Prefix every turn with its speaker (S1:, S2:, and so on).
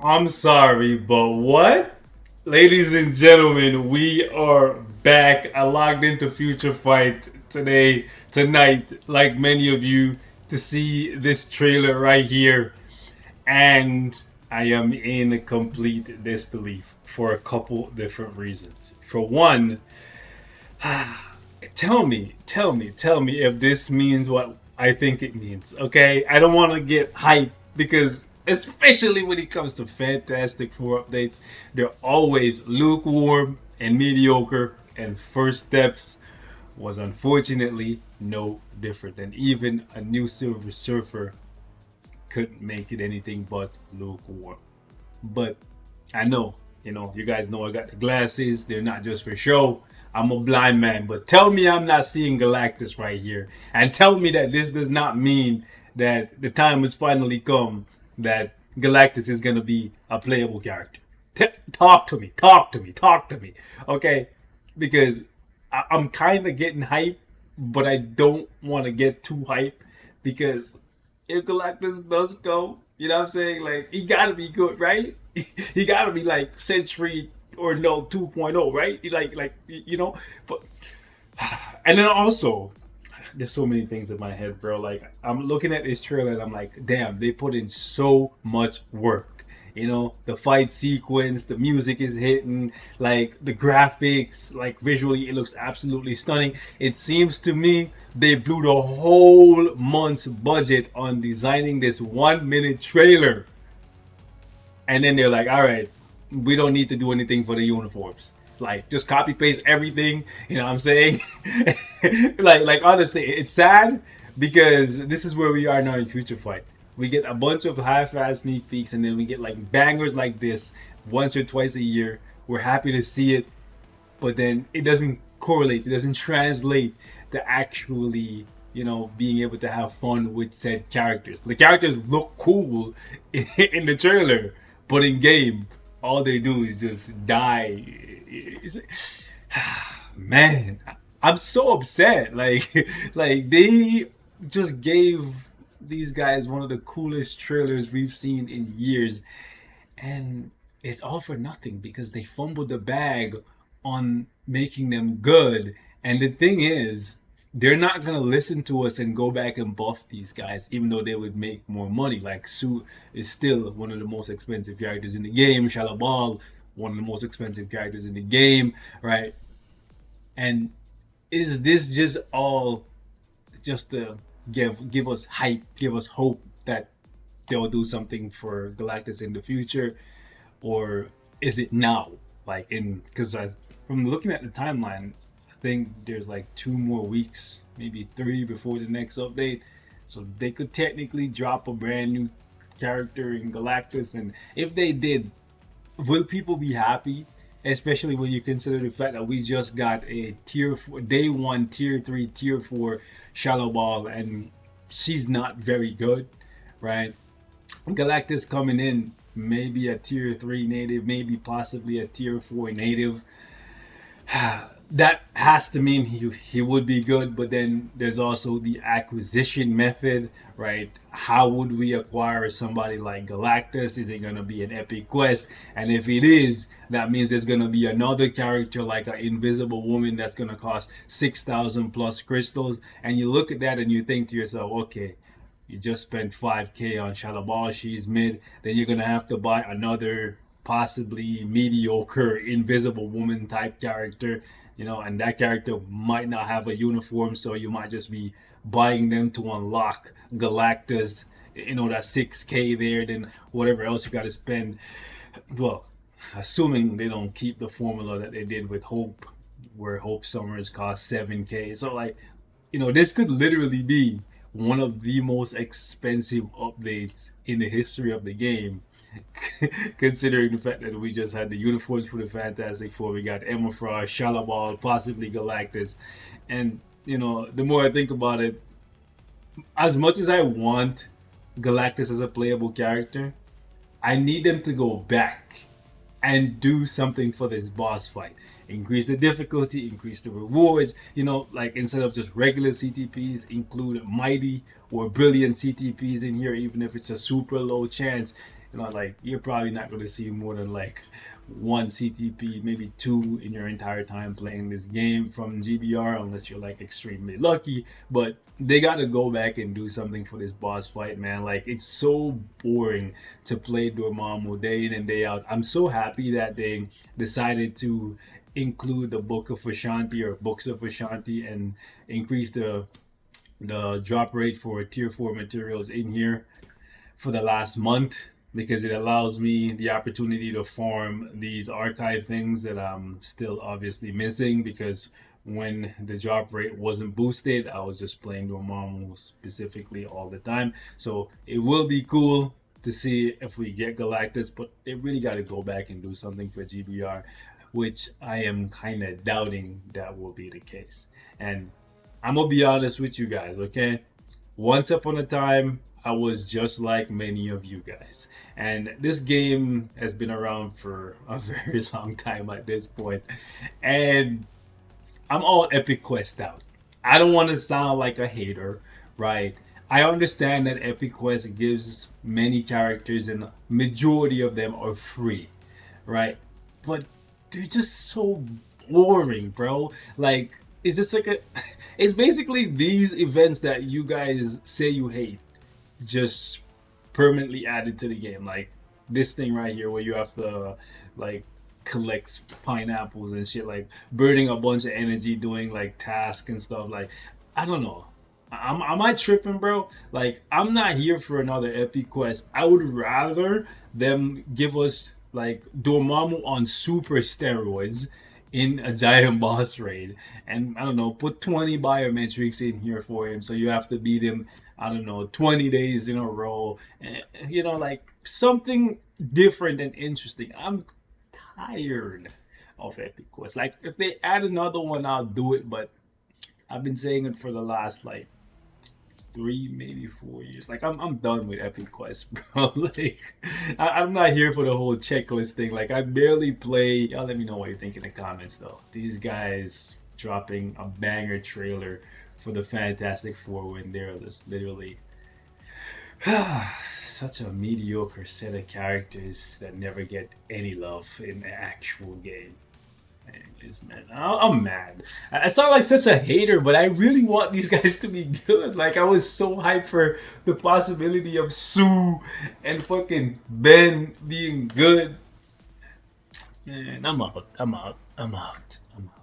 S1: I'm sorry, but what? Ladies and gentlemen, we are back. I logged into Future Fight tonight, like many of you, to see this trailer right here. And I am in complete disbelief for a couple different reasons. For one, tell me if this means what I think it means. Okay, I don't want to get hyped because, especially when it comes to Fantastic Four updates, they're always lukewarm and mediocre. And First Steps was unfortunately no different. And even a new Silver Surfer couldn't make it anything but lukewarm. But I know, you guys know I got the glasses. They're not just for show. I'm a blind man, but tell me I'm not seeing Galactus right here. And tell me that this does not mean that the time has finally come that Galactus is going to be a playable character. Talk to me, talk to me. Okay? Because I'm kind of getting hype, but I don't want to get too hype because if Galactus does go, you know what I'm saying? Like, he gotta be good, right? He gotta be like Century or no 2.0, right? But and then also, there's so many things in my head, bro. Like, I'm looking at this trailer and I'm like, damn, they put in so much work. The fight sequence, the music is hitting, like the graphics, like visually, it looks absolutely stunning. It seems to me they blew the whole month's budget on designing this 1 minute trailer. And then they're like, all right, we don't need to do anything for the uniforms. Like, just copy paste everything. You know what I'm saying? like honestly, it's sad because this is where we are now in Future Fight. We get a bunch of half-ass sneak peeks, and then we get like bangers like this once or twice a year. We're happy to see it, but then it doesn't correlate. It doesn't translate to actually, being able to have fun with said characters. The characters look cool in the trailer, but in game, all they do is just die. Man, I'm so upset. Like they just gave these guys one of the coolest trailers we've seen in years, and it's all for nothing because they fumbled the bag on making them good. And the thing is, they're not gonna listen to us and go back and buff these guys, even though they would make more money. Like, Sue is still one of the most expensive characters in the game. Shalabal, one of the most expensive characters in the game, right? And is this just all just to give us hype, give us hope that they'll do something for Galactus in the future, or is it now? Like, because from looking at the timeline, I think there's like 2 more weeks, maybe 3 before the next update, so they could technically drop a brand new character in Galactus. And if they did, will people be happy? Especially when you consider the fact that we just got a tier 4, day 1, tier 3, tier 4 Shallow Ball, and she's not very good, right? Galactus coming in, maybe a tier 3 native, maybe possibly a tier 4 native. That has to mean he would be good, but then there's also the acquisition method, right? How would we acquire somebody like Galactus? Is it going to be an epic quest? And if it is, that means there's going to be another character like an Invisible Woman that's going to cost 6,000 plus crystals. And you look at that and you think to yourself, okay, you just spent 5K on Shalabal, she's mid, then you're going to have to buy another possibly mediocre Invisible Woman type character, and that character might not have a uniform, so you might just be buying them to unlock Galactus, that 6K there, then whatever else you got to spend. Well, assuming they don't keep the formula that they did with Hope, where Hope Summers cost 7K. So, like, this could literally be one of the most expensive updates in the history of the game. Considering the fact that we just had the uniforms for the Fantastic Four, we got Emma Frost, Shalabal, possibly Galactus, and the more I think about it, as much as I want Galactus as a playable character, I need them to go back and do something for this boss fight. Increase the difficulty, increase the rewards, like instead of just regular CTPs, include mighty or brilliant CTPs in here, even if it's a super low chance. You know, like you're probably not going to see more than like one CTP, maybe two in your entire time playing this game from GBR, unless you're like extremely lucky. But they got to go back and do something for this boss fight, man. Like it's so boring to play Dormammu day in and day out. I'm so happy that they decided to include the Book of Ashanti or Books of Ashanti and increase the drop rate for tier 4 materials in here for the last month, because it allows me the opportunity to farm these archive things that I'm still obviously missing, because when the drop rate wasn't boosted, I was just playing Dormammu specifically all the time. So it will be cool to see if we get Galactus, but they really got to go back and do something for GBR, which I am kind of doubting that will be the case. And I'm gonna be honest with you guys, okay? Once upon a time, I was just like many of you guys. And this game has been around for a very long time at this point. And I'm all Epic Quest out. I don't want to sound like a hater, right? I understand that Epic Quest gives many characters and majority of them are free, right? But they're just so boring, bro. Like it's just like a it's basically these events that you guys say you hate just permanently added to the game. Like this thing right here where you have to like collect pineapples and shit, like burning a bunch of energy doing like tasks and stuff. Like I don't know. Am I tripping, bro? Like I'm not here for another epic quest. I would rather them give us like Dormammu on super steroids in a giant boss raid, and I don't know, put 20 biometrics in here for him, so you have to beat him, I don't know, 20 days in a row. You know, like something different and interesting. I'm tired of epic quests. Like if they add another one, I'll do it, but I've been saying it for the last like 3, maybe 4 years. Like I'm done with epic quests, bro. Like I'm not here for the whole checklist thing. Like I barely play. Y'all let me know what you think in the comments though. These guys dropping a banger trailer for the Fantastic Four when they're just literally such a mediocre set of characters that never get any love in the actual game. Anyways, man, I'm mad. I sound like such a hater, but I really want these guys to be good. Like I was so hyped for the possibility of Sue and fucking Ben being good. Man, I'm out. I'm out. I'm out. I'm out.